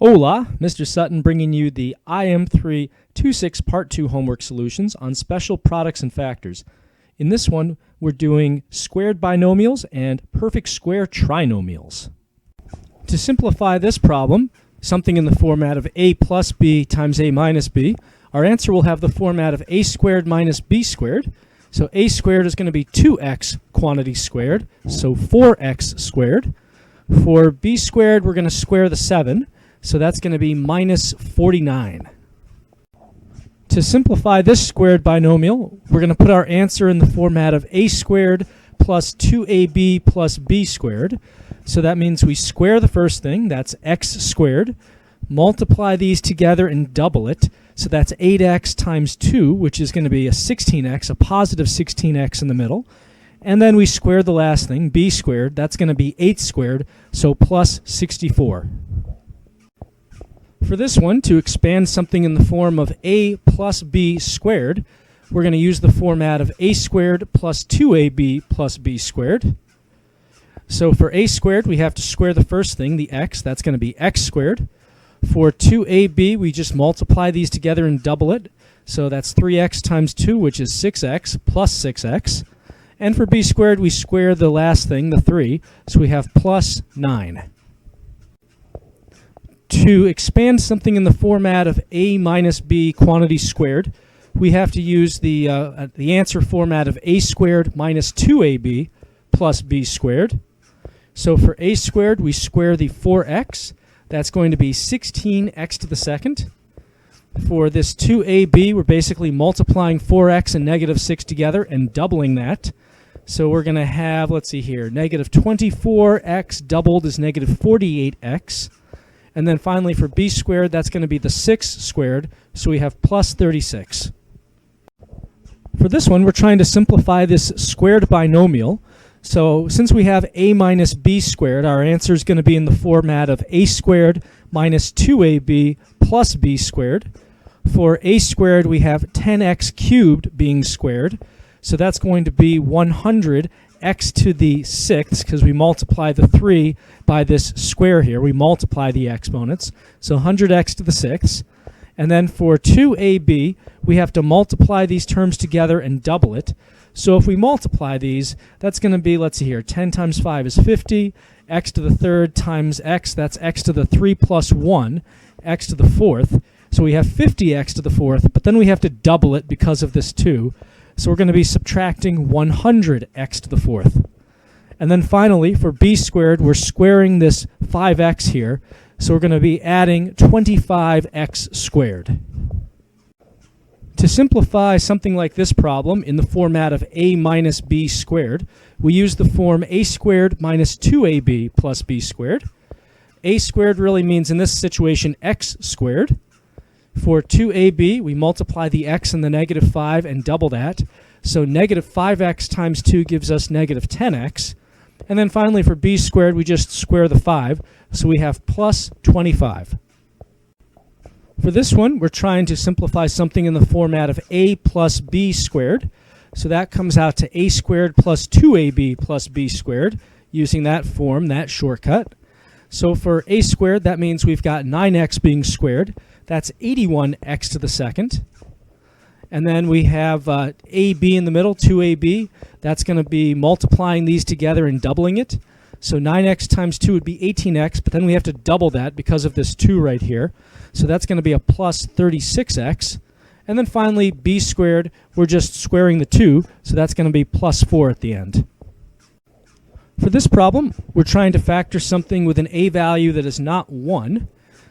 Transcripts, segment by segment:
Hola, Mr. Sutton bringing you the IM326 Part 2 homework solutions on special products and factors. In this one, we're doing squared binomials and perfect square trinomials. To simplify this problem, something in the format of a plus b times a minus b, our answer will have the format of a squared minus b squared. So a squared is going to be 2x quantity squared, so 4x squared. For b squared, we're going to square the 7. So that's going to be minus 49. To simplify this squared binomial, we're going to put our answer in the format of a squared plus 2ab plus b squared. So that means we square the first thing, that's x squared, multiply these together and double it. So that's 8x times 2, which is going to be a 16x, a positive 16x in the middle. And then we square the last thing, b squared, that's going to be 8 squared, so plus 64. For this one, to expand something in the form of a plus b squared, we're going to use the format of a squared plus 2ab plus b squared. So for a squared, we have to square the first thing, the x. That's going to be x squared. For 2ab, we just multiply these together and double it. So that's 3x times 2, which is 6x plus 6x. And for b squared, we square the last thing, the 3. So we have plus 9. To expand something in the format of a minus b quantity squared, we have to use the answer format of a squared minus 2ab plus b squared. So for a squared, we square the 4x. That's going to be 16x to the second. For this 2ab, we're basically multiplying 4x and negative 6 together and doubling that. So we're going to have, let's see here, negative 24x doubled is negative 48x. And then finally for b squared, that's going to be the 6 squared, so we have plus 36. For this one, we're trying to simplify this squared binomial. So since we have a minus b squared, our answer is going to be in the format of a squared minus 2ab plus b squared. For a squared, we have 10x cubed being squared. So that's going to be 100 x to the 6th, because we multiply the 3 by this square here. We multiply the exponents. So 100x to the 6th. And then for 2ab, we have to multiply these terms together and double it. So if we multiply these, that's going to be, let's see here, 10 times 5 is 50. X to the 3rd times x, that's x to the 3 plus 1, x to the 4th. So we have 50x to the 4th, but then we have to double it because of this 2. So we're going to be subtracting 100x to the 4th. And then finally, for b squared, we're squaring this 5x here. So we're going to be adding 25x squared. To simplify something like this problem in the format of a minus b squared, we use the form a squared minus 2ab plus b squared. A squared really means in this situation x squared. For 2ab, we multiply the x and the negative 5 and double that. So negative 5x times 2 gives us negative 10x. And then finally for b squared, we just square the 5. So we have plus 25. For this one, we're trying to simplify something in the format of a plus b squared. So that comes out to a squared plus 2ab plus b squared, using that form, that shortcut. So for a squared, that means we've got 9x being squared. That's 81x to the second. And then we have ab in the middle, 2ab. That's going to be multiplying these together and doubling it. So 9x times 2 would be 18x, but then we have to double that because of this 2 right here. So that's going to be a plus 36x. And then finally, b squared, we're just squaring the 2, so that's going to be plus 4 at the end. For this problem, we're trying to factor something with an a value that is not 1.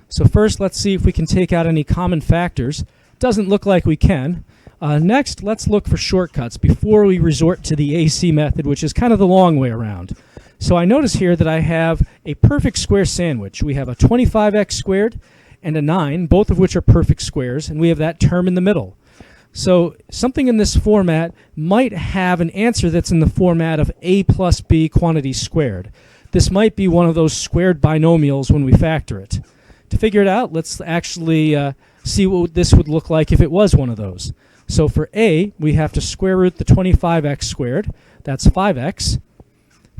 So first, let's see if we can take out any common factors. Doesn't look like we can. Next, let's look for shortcuts before we resort to the AC method, which is kind of the long way around. So I notice here that I have a perfect square sandwich. We have a 25x squared and a 9, both of which are perfect squares, and we have that term in the middle. So something in this format might have an answer that's in the format of a plus b quantity squared. This might be one of those squared binomials when we factor it. To figure it out, let's actually see what this would look like if it was one of those. So for a, we have to square root the 25x squared. That's 5x.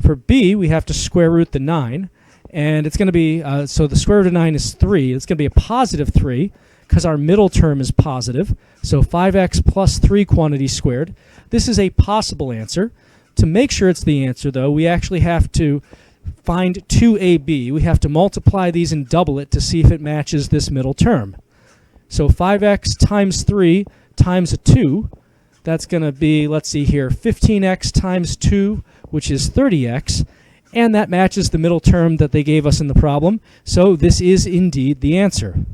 For b, we have to square root the 9. And it's going to be, so the square root of 9 is 3. It's going to be a positive 3 because our middle term is positive. So 5x plus 3 quantity squared. This is a possible answer. To make sure it's the answer, though, we actually have to find 2ab. We have to multiply these and double it to see if it matches this middle term. So 5x times 3 times a 2, that's going to be, let's see here, 15x times 2, which is 30x. And that matches the middle term that they gave us in the problem. So this is indeed the answer.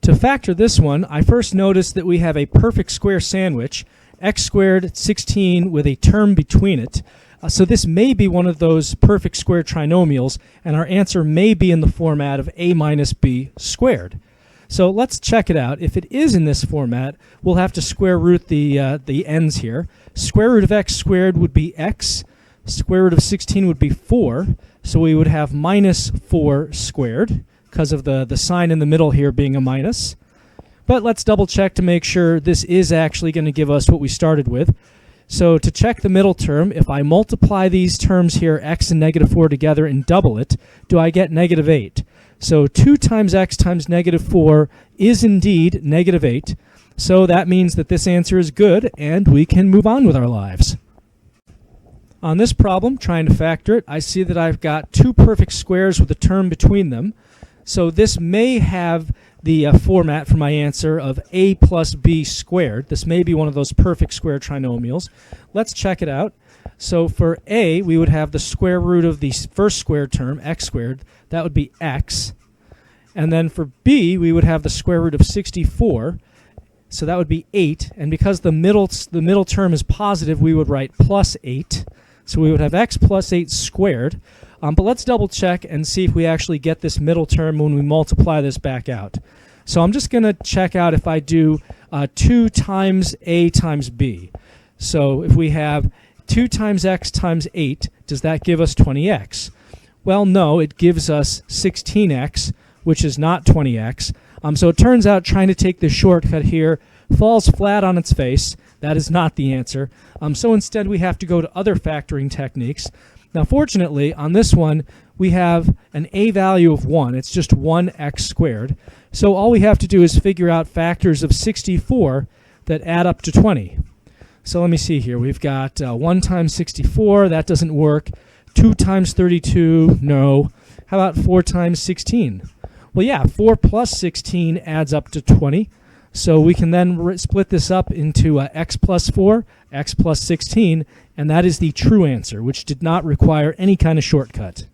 To factor this one, I first noticed that we have a perfect square sandwich, x squared 16 with a term between it. So this may be one of those perfect square trinomials, and our answer may be in the format of a minus b squared. So let's check it out. If it is in this format, we'll have to square root the ends here. Square root of x squared would be x. Square root of 16 would be 4. So we would have minus 4 squared because of the sign in the middle here being a minus. But let's double check to make sure this is actually going to give us what we started with. So to check the middle term, if I multiply these terms here, x and negative 4 together, and double it, do I get negative 8? So 2 times x times negative 4 is indeed negative 8. So that means that this answer is good, and we can move on with our lives. On this problem, trying to factor it, I see that I've got 2 perfect squares with a term between them. So this may have the format for my answer of a plus b squared. This may be one of those perfect square trinomials. Let's check it out. So for a, we would have the square root of the first square term, x squared. That would be x. And then for b, we would have the square root of 64. So that would be 8. And because the middle term is positive, we would write plus 8. So we would have x plus 8 squared. But let's double check and see if we actually get this middle term when we multiply this back out. So I'm just going to check out if I do 2 times a times b. So if we have 2 times x times 8, does that give us 20x? Well, no, it gives us 16x, which is not 20x. So it turns out trying to take this shortcut here falls flat on its face. That is not the answer. So instead we have to go to other factoring techniques. Now fortunately, on this one, we have an a value of 1. It's just 1x squared. So all we have to do is figure out factors of 64 that add up to 20. So let me see here. We've got 1 times 64. That doesn't work. 2 times 32. No. How about 4 times 16? Well, yeah, 4 plus 16 adds up to 20. So we can then split this up into x plus 4, x plus 16, and that is the true answer, which did not require any kind of shortcut.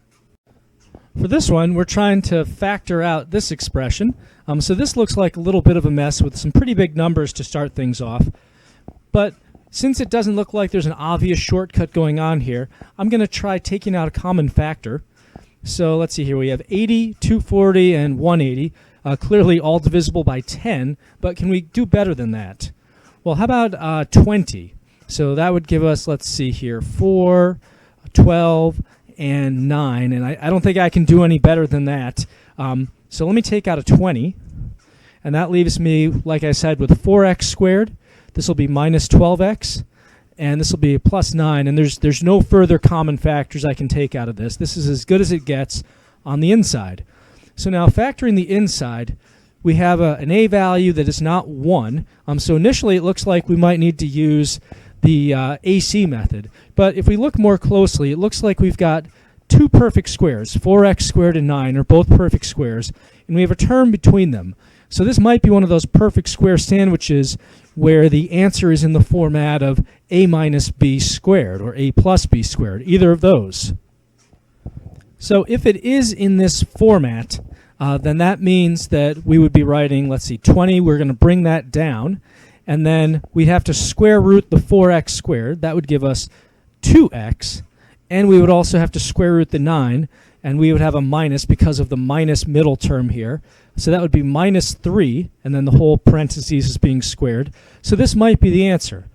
For this one, we're trying to factor out this expression. So this looks like a little bit of a mess with some pretty big numbers to start things off. But since it doesn't look like there's an obvious shortcut going on here, I'm going to try taking out a common factor. So let's see here. We have 80, 240, and 180. Clearly all divisible by 10, but can we do better than that? Well, how about 20? So that would give us, let's see here, 4, 12, and 9, and I don't think I can do any better than that. So let me take out a 20, and that leaves me, like I said, with 4x squared. This will be minus 12x, and this will be plus 9, and there's no further common factors I can take out of this. This is as good as it gets on the inside. So now factoring the inside, we have an a value that is not 1. So initially it looks like we might need to use the AC method. But if we look more closely, it looks like we've got 2 perfect squares. 4x squared and 9 are both perfect squares. And we have a term between them. So this might be one of those perfect square sandwiches where the answer is in the format of a minus b squared or a plus b squared, either of those. So if it is in this format, then that means that we would be writing, let's see, 20. We're going to bring that down. And then we'd have to square root the 4x squared. That would give us 2x. And we would also have to square root the 9. And we would have a minus because of the minus middle term here. So that would be minus 3. And then the whole parentheses is being squared. So this might be the answer.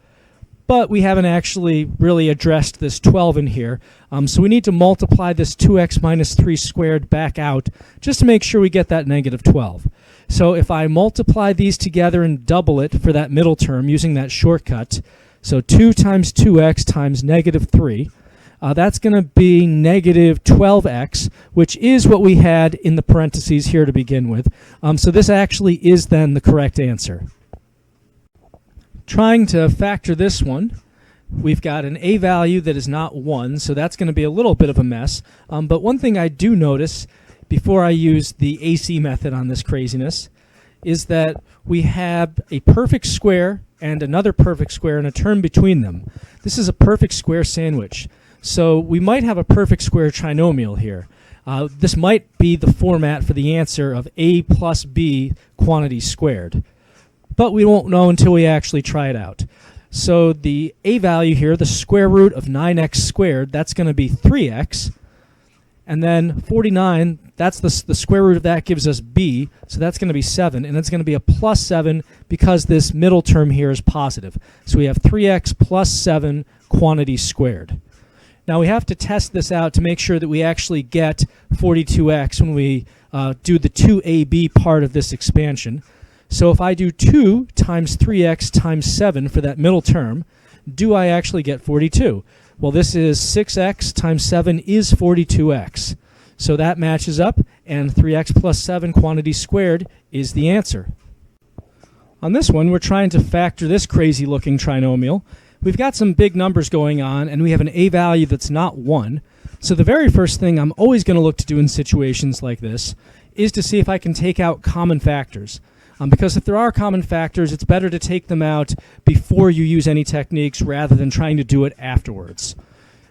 But we haven't actually really addressed this 12 in here. So we need to multiply this 2x minus 3 squared back out just to make sure we get that negative 12. So if I multiply these together and double it for that middle term using that shortcut, so 2 times 2x times negative 3, that's going to be negative 12x, which is what we had in the parentheses here to begin with. So this actually is then the correct answer. Trying to factor this one, we've got an a value that is not 1, so that's going to be a little bit of a mess. But one thing I do notice before I use the AC method on this craziness is that we have a perfect square and another perfect square and a term between them. This is a perfect square sandwich. So we might have a perfect square trinomial here. This might be the format for the answer of a plus b quantity squared. But we won't know until we actually try it out. So the a value here, the square root of 9x squared, that's going to be 3x. And then 49, that's the square root of that gives us b, so that's going to be 7, and it's going to be a plus 7 because this middle term here is positive. So we have 3x plus 7 quantity squared. Now we have to test this out to make sure that we actually get 42x when we do the 2ab part of this expansion. So if I do 2 times 3x times 7 for that middle term, do I actually get 42? Well, this is 6x times 7 is 42x. So that matches up, and 3x plus 7 quantity squared is the answer. On this one, we're trying to factor this crazy-looking trinomial. We've got some big numbers going on, and we have an a value that's not 1. So the very first thing I'm always going to look to do in situations like this is to see if I can take out common factors. Because if there are common factors, it's better to take them out before you use any techniques rather than trying to do it afterwards.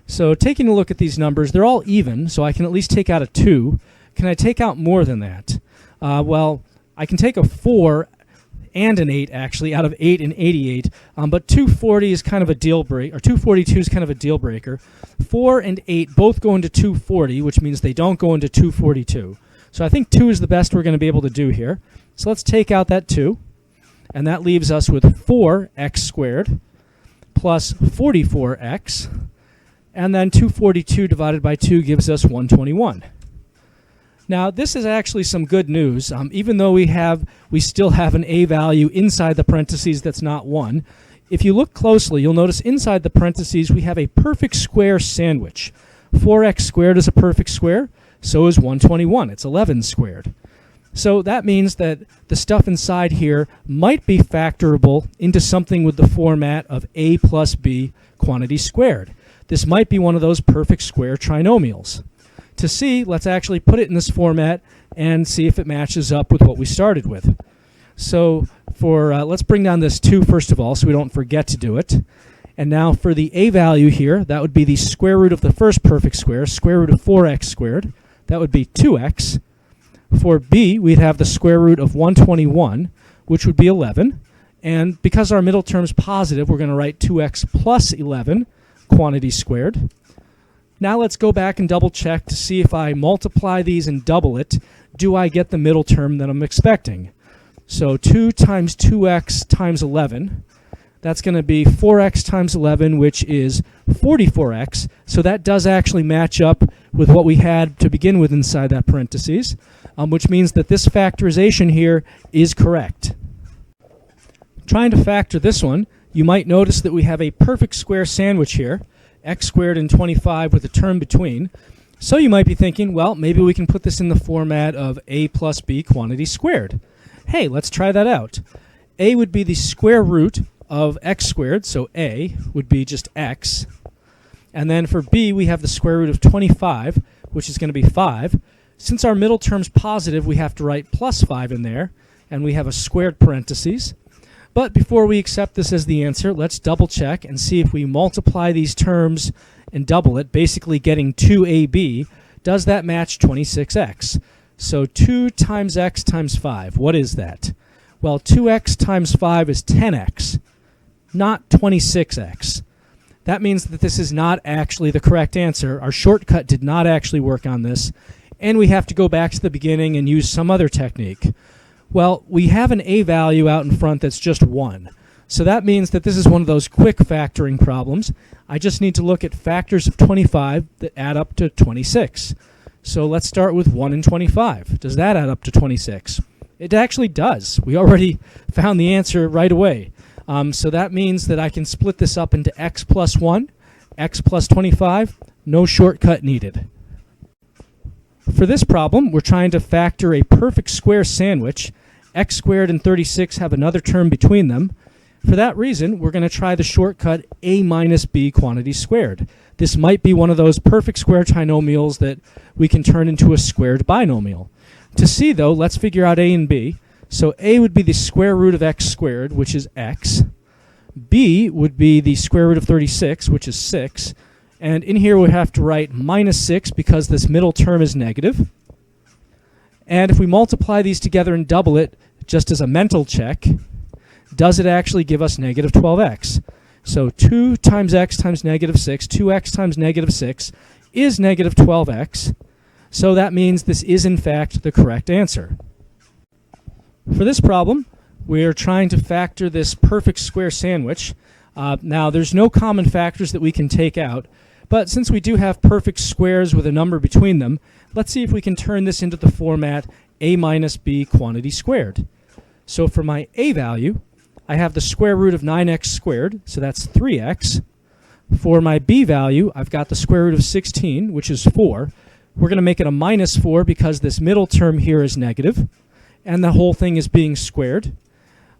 So taking a look at these numbers, they're all even, so I can at least take out a 2. Can I take out more than that? Well, I can take a 4 and an 8, actually, out of 8 and 88, but 240 is kind of a deal breaker, or 242 is kind of a deal breaker. 4 and 8 both go into 240, which means they don't go into 242. So I think 2 is the best we're going to be able to do here. So let's take out that 2, and that leaves us with 4x squared plus 44x, and then 242 divided by 2 gives us 121. Now this is actually some good news. Even though we still have an a value inside the parentheses that's not 1, if you look closely, you'll notice inside the parentheses we have a perfect square sandwich. 4x squared is a perfect square, so is 121. It's 11 squared. So that means that the stuff inside here might be factorable into something with the format of a plus b quantity squared. This might be one of those perfect square trinomials. To see, let's actually put it in this format and see if it matches up with what we started with. So let's bring down this 2 first of all so we don't forget to do it. And now for the a value here, that would be the square root of the first perfect square, square root of 4x squared. That would be 2x. For b, we'd have the square root of 121, which would be 11. And because our middle term's positive, we're going to write 2x plus 11 quantity squared. Now let's go back and double check to see if I multiply these and double it, do I get the middle term that I'm expecting? So 2 times 2x times 11, that's going to be 4x times 11, which is 44x. So that does actually match up with what we had to begin with inside that parentheses, which means that this factorization here is correct. Trying to factor this one, you might notice that we have a perfect square sandwich here, x squared and 25 with a term between. So you might be thinking, well, maybe we can put this in the format of a plus b quantity squared. Hey, let's try that out. A would be the square root of x squared, so a would be just x. And then for b, we have the square root of 25, which is going to be 5. Since our middle term's positive, we have to write plus 5 in there, and we have a squared parentheses. But before we accept this as the answer, let's double check and see if we multiply these terms and double it, basically getting 2ab, does that match 26x? So 2 times x times 5, what is that? Well, 2x times 5 is 10x, not 26x. That means that this is not actually the correct answer. Our shortcut did not actually work on this, and we have to go back to the beginning and use some other technique. Well, we have an a value out in front that's just 1. So that means that this is one of those quick factoring problems. I just need to look at factors of 25 that add up to 26. So let's start with 1 and 25. Does that add up to 26? It actually does. We already found the answer right away. So that means that I can split this up into x plus 1, x plus 25, No shortcut needed. For this problem, we're trying to factor a perfect square sandwich. X squared and 36 have another term between them. For that reason, we're going to try the shortcut a minus b quantity squared. This might be one of those perfect square trinomials that we can turn into a squared binomial. To see, though, let's figure out a and b. So a would be the square root of x squared, which is x. B would be the square root of 36, which is 6. And in here we have to write minus 6 because this middle term is negative. And if we multiply these together and double it, just as a mental check, does it actually give us negative 12x? So 2 times x times negative 6, 2x times negative 6 is negative 12x. So that means this is in fact the correct answer. For this problem, we are trying to factor this perfect square sandwich. Now, there's no common factors that we can take out, but since we do have perfect squares with a number between them, let's see if we can turn this into the format a minus b quantity squared. So for my a value, I have the square root of 9x squared, so that's 3x. For my b value, I've got the square root of 16, which is 4. We're going to make it a minus 4 because this middle term here is negative, and the whole thing is being squared.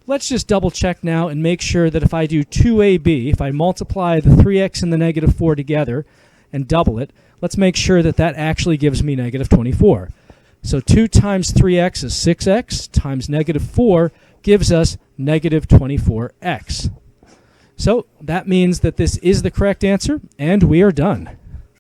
Let's just double check now and make sure that if I do 2ab, if I multiply the 3x and the negative 4 together and double it, let's make sure that that actually gives me negative 24. So 2 times 3x is 6x times negative 4 gives us negative 24x. So that means that this is the correct answer, and we are done.